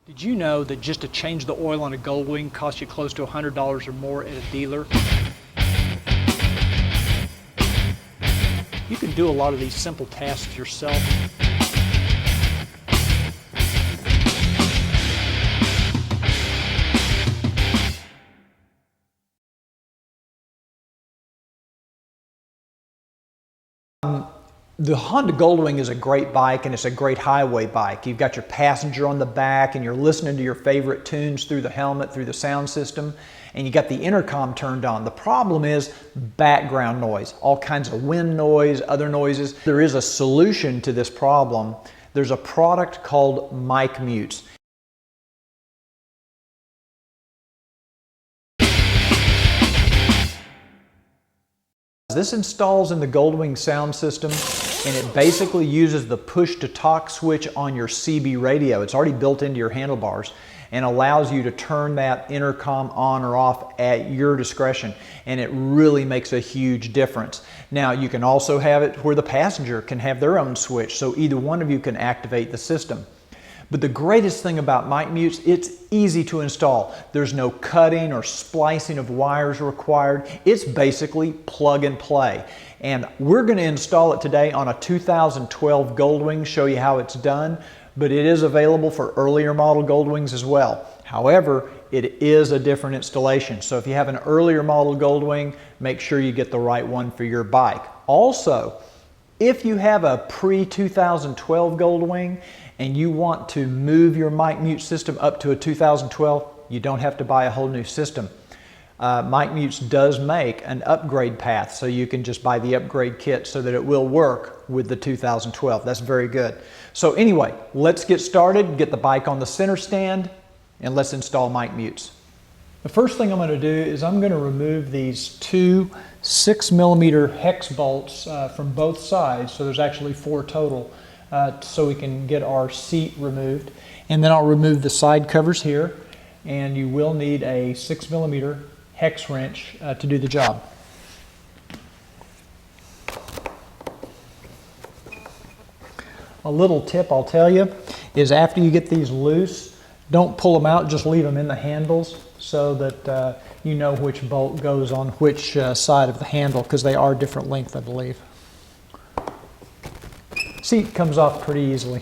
Did you know that just to change the oil on a Goldwing costs you close to $100 or more at a dealer? You can do a lot of these simple tasks yourself. The Honda Goldwing is a great bike, and it's a great highway bike. You've got your passenger on the back and you're listening to your favorite tunes through the helmet, through the sound system, and you got the intercom turned on. The problem is background noise, all kinds of wind noise, other noises. There is a solution to this problem. There's a product called mic mutes. This installs in the Goldwing sound system, and it basically uses the push-to-talk switch on your CB radio. It's already built into your handlebars and allows you to turn that intercom on or off at your discretion, and it really makes a huge difference. Now, you can also have it where the passenger can have their own switch, so either one of you can activate the system. But the greatest thing about mic mutes, it's easy to install. There's no cutting or splicing of wires required. It's basically plug and play. And we're going to install it today on a 2012 Goldwing, show you how it's done, but it is available for earlier model Goldwings as well. However, it is a different installation. So if you have an earlier model Goldwing, make sure you get the right one for your bike. Also, if you have a pre-2012 Goldwing and you want to move your mic mute system up to a 2012, you don't have to buy a whole new system. Mic Mutes does make an upgrade path, so you can just buy the upgrade kit so that it will work with the 2012. That's very good. So anyway, let's get started, get the bike on the center stand, and let's install mic mutes. The first thing I'm going to do is I'm going to remove these two 6mm hex bolts from both sides, so there's actually 4 total, so we can get our seat removed. And then I'll remove the side covers here, and you will need a 6mm hex wrench to do the job. A little tip I'll tell you is after you get these loose, don't pull them out, just leave them in the handles so that you know which bolt goes on which side of the handle, because they are different length, I believe. Seat comes off pretty easily.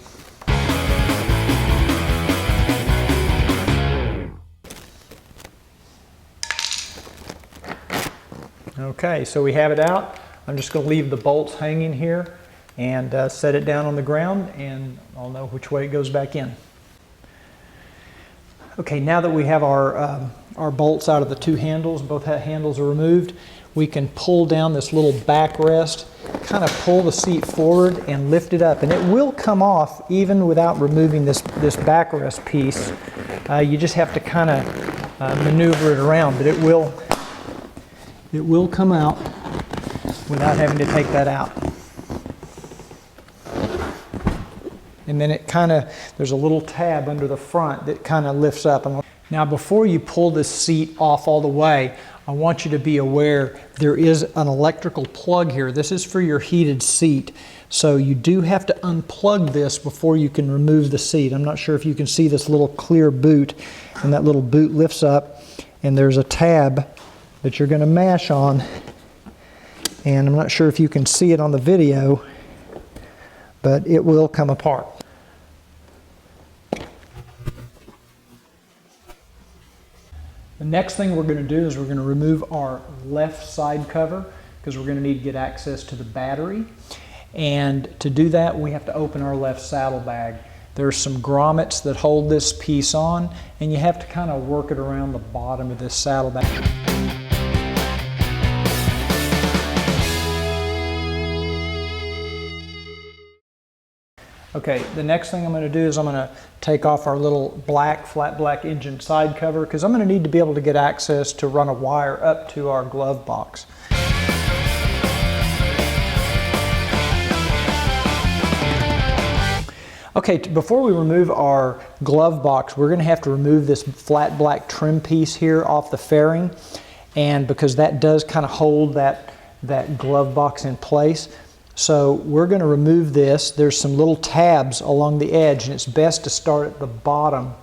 Okay, so we have it out. I'm just going to leave the bolts hanging here and set it down on the ground, and I'll know which way it goes back in. Okay, now that we have our bolts out of the 2 handles, both handles are removed, we can pull down this little backrest, kind of pull the seat forward and lift it up, and it will come off even without removing this backrest piece. You just have to kind of maneuver it around, but it will come out without having to take that out. And then it there's a little tab under the front that kind of lifts up. Now, before you pull this seat off all the way, I want you to be aware there is an electrical plug here. This is for your heated seat. So you do have to unplug this before you can remove the seat. I'm not sure if you can see this little clear boot, and that little boot lifts up, and there's a tab that you're going to mash on, and I'm not sure if you can see it on the video, but it will come apart. The next thing we're going to do is we're going to remove our left side cover, because we're going to need to get access to the battery, and to do that we have to open our left saddlebag. There's some grommets that hold this piece on, and you have to kind of work it around the bottom of this saddlebag. Okay, the next thing I'm going to do is I'm going to take off our little flat black engine side cover, because I'm going to need to be able to get access to run a wire up to our glove box. Okay, before we remove our glove box, we're going to have to remove this flat black trim piece here off the fairing, and because that does kind of hold that glove box in place. So we're going to remove this. There's some little tabs along the edge, and it's best to start at the bottom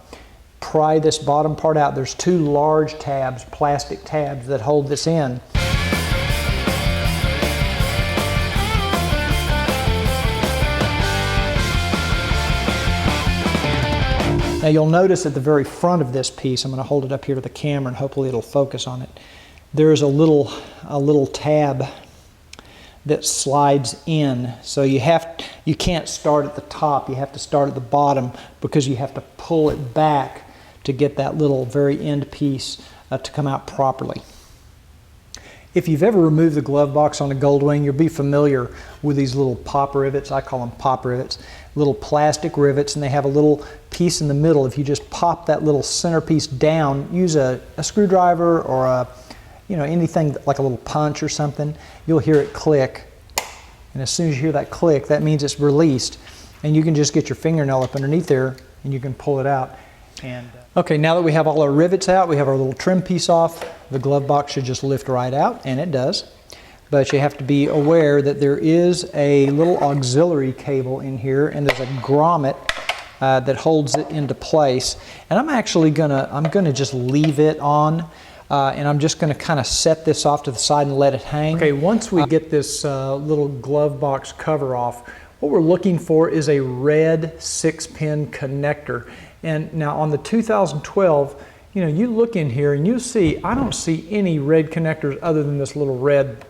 pry this bottom part out. There's two large tabs, plastic tabs, that hold this in. Now you'll notice at the very front of this piece, I'm going to hold it up here to the camera and hopefully it'll focus on it. There's a little tab that slides in. So you can't start at the top, you have to start at the bottom because you have to pull it back to get that little very end piece to come out properly. If you've ever removed the glove box on a Goldwing, you'll be familiar with these little pop rivets. I call them pop rivets. Little plastic rivets, and they have a little piece in the middle. If you just pop that little centerpiece down, use a screwdriver or anything like a little punch or something, you'll hear it click. And as soon as you hear that click, that means it's released. And you can just get your fingernail up underneath there and you can pull it out. And okay, now that we have all our rivets out, we have our little trim piece off, the glove box should just lift right out, and it does. But you have to be aware that there is a little auxiliary cable in here, and there's a grommet that holds it into place. And I'm gonna just leave it on, and I'm just gonna kind of set this off to the side and let it hang. Okay, once we get this little glove box cover off, what we're looking for is a red 6-pin connector. And now on the 2012, you look in here and you see, I don't see any red connectors other than this little red,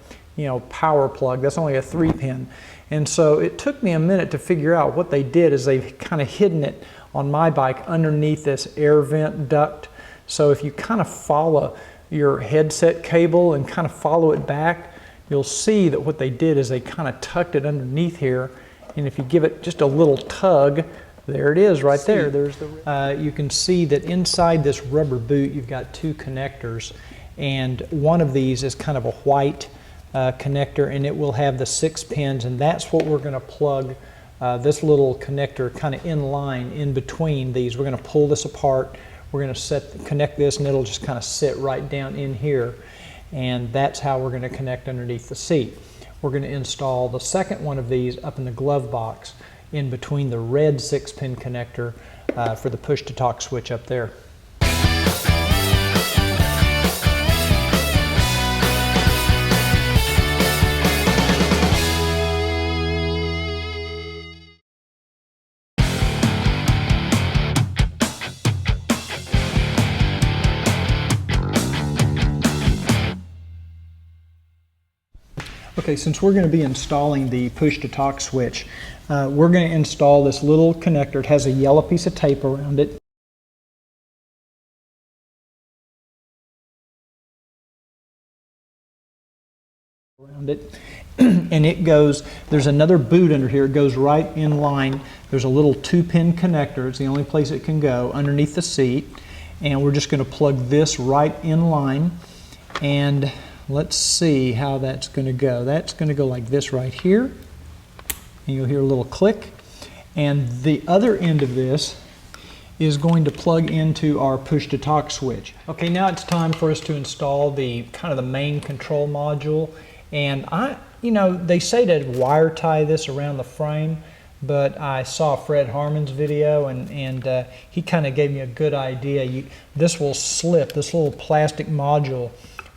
power plug. That's only a 3-pin. And so it took me a minute to figure out what they did is they've kind of hidden it on my bike underneath this air vent duct. So if you kind of follow your headset cable and kind of follow it back, you'll see that what they did is they kind of tucked it underneath here. And if you give it just a little tug, there it is right there. There's you can see that inside this rubber boot you've got two connectors, and one of these is kind of a white connector, and it will have the 6 pins, and that's what we're going to plug this little connector kind of in line in between these. We're going to pull this apart, we're going to connect this, and it'll just kind of sit right down in here, and that's how we're going to connect underneath the seat. We're going to install the second one of these up in the glove box in between the red 6-pin connector for the push-to-talk switch up there. Okay, since we're going to be installing the push-to-talk switch, we're going to install this little connector. It has a yellow piece of tape around it. And it goes, there's another boot under here, it goes right in line. There's a little 2-pin connector, it's the only place it can go, underneath the seat. And we're just going to plug this right in line, and let's see how that's going to go. That's going to go like this right here, and you'll hear a little click. And the other end of this is going to plug into our push-to-talk switch. Okay, now it's time for us to install the kind of the main control module. And they say to wire tie this around the frame, but I saw Fred Harmon's video, and he kind of gave me a good idea. This will slip, this little plastic module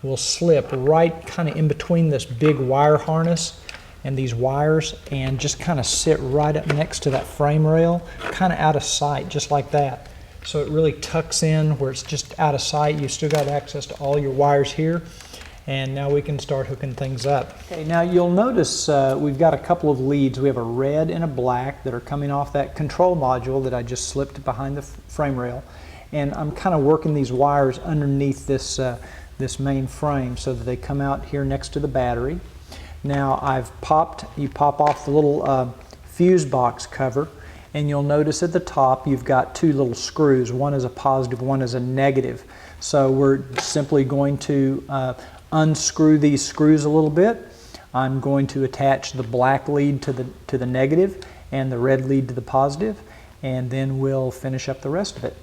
will slip right kind of in between this big wire harness and these wires, and just kind of sit right up next to that frame rail, kind of out of sight, just like that. So it really tucks in where it's just out of sight. You still got access to all your wires here, and now we can start hooking things up. Okay, now you'll notice we've got a couple of leads. We have a red and a black that are coming off that control module that I just slipped behind the frame rail, and I'm kind of working these wires underneath this this main frame so that they come out here next to the battery. Now you pop off the little fuse box cover, and you'll notice at the top you've got two little screws. One is a positive, one is a negative. So we're simply going to unscrew these screws a little bit. I'm going to attach the black lead to the negative and the red lead to the positive, and then we'll finish up the rest of it.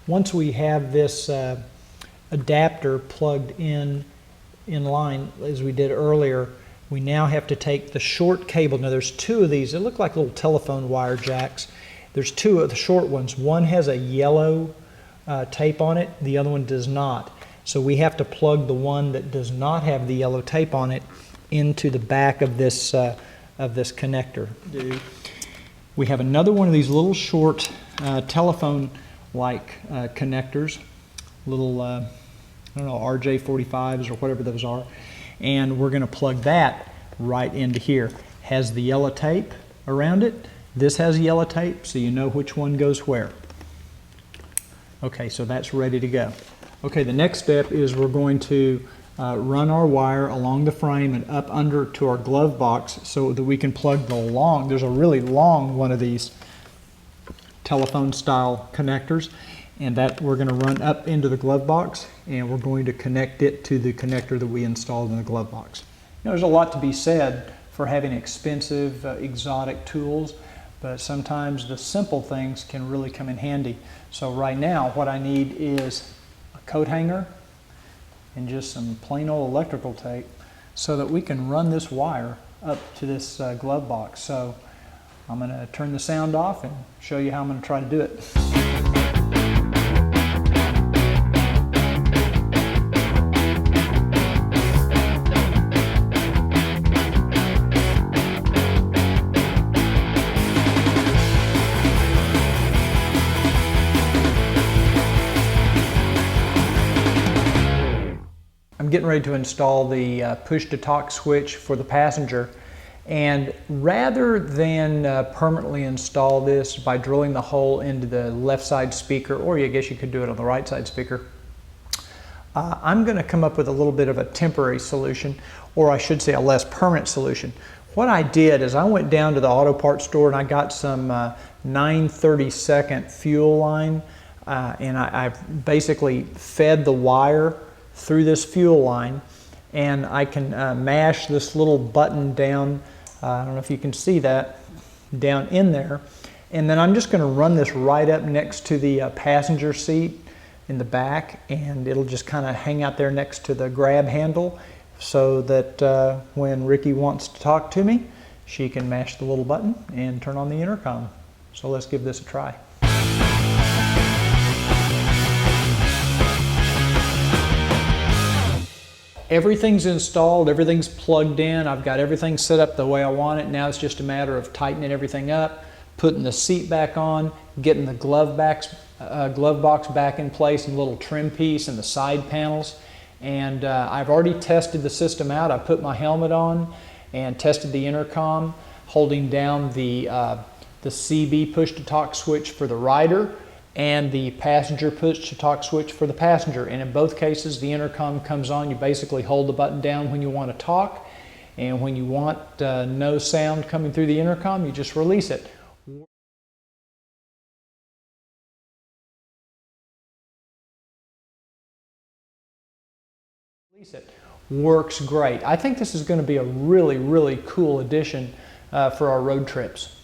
Once we have this adapter plugged in in line as we did earlier, we now have to take the short cable. Now there's two of these. They look like little telephone wire jacks. There's two of the short ones. One has a yellow tape on it. The other one does not. So we have to plug the one that does not have the yellow tape on it into the back of this connector. We have another one of these little short telephone-like connectors, little I don't know, RJ45s or whatever those are, and we're going to plug that right into here. Has the yellow tape around it. This has yellow tape, so you know which one goes where. Okay, so that's ready to go. Okay, the next step is we're going to run our wire along the frame and up under to our glove box so that we can plug there's a really long one of these telephone style connectors, and that we're going to run up into the glove box, and we're going to connect it to the connector that we installed in the glove box. You know, there's a lot to be said for having expensive, exotic tools, but sometimes the simple things can really come in handy. So right now what I need is a coat hanger and just some plain old electrical tape so that we can run this wire up to this glove box. So I'm going to turn the sound off and show you how I'm going to try to do it. I'm getting ready to install the push-to-talk switch for the passenger, and rather than permanently install this by drilling the hole into the left side speaker, or I guess you could do it on the right side speaker, I'm going to come up with a little bit of a temporary solution, or I should say a less permanent solution. What I did is I went down to the auto parts store and I got some 9/32 fuel line, and I basically fed the wire through this fuel line, and I can mash this little button down, I don't know if you can see that, down in there, and then I'm just going to run this right up next to the passenger seat in the back, and it'll just kind of hang out there next to the grab handle so that when Ricky wants to talk to me, she can mash the little button and turn on the intercom. So let's give this a try. Everything's installed, everything's plugged in, I've got everything set up the way I want it. Now it's just a matter of tightening everything up, putting the seat back on, getting the glove box back in place, and a little trim piece and the side panels. And I've already tested the system out. I put my helmet on and tested the intercom, holding down the CB push-to-talk switch for the rider and the passenger push-to-talk switch for the passenger. And in both cases, the intercom comes on. You basically hold the button down when you want to talk, and when you want no sound coming through the intercom, you just release it. Works great. I think this is going to be a really, really cool addition for our road trips.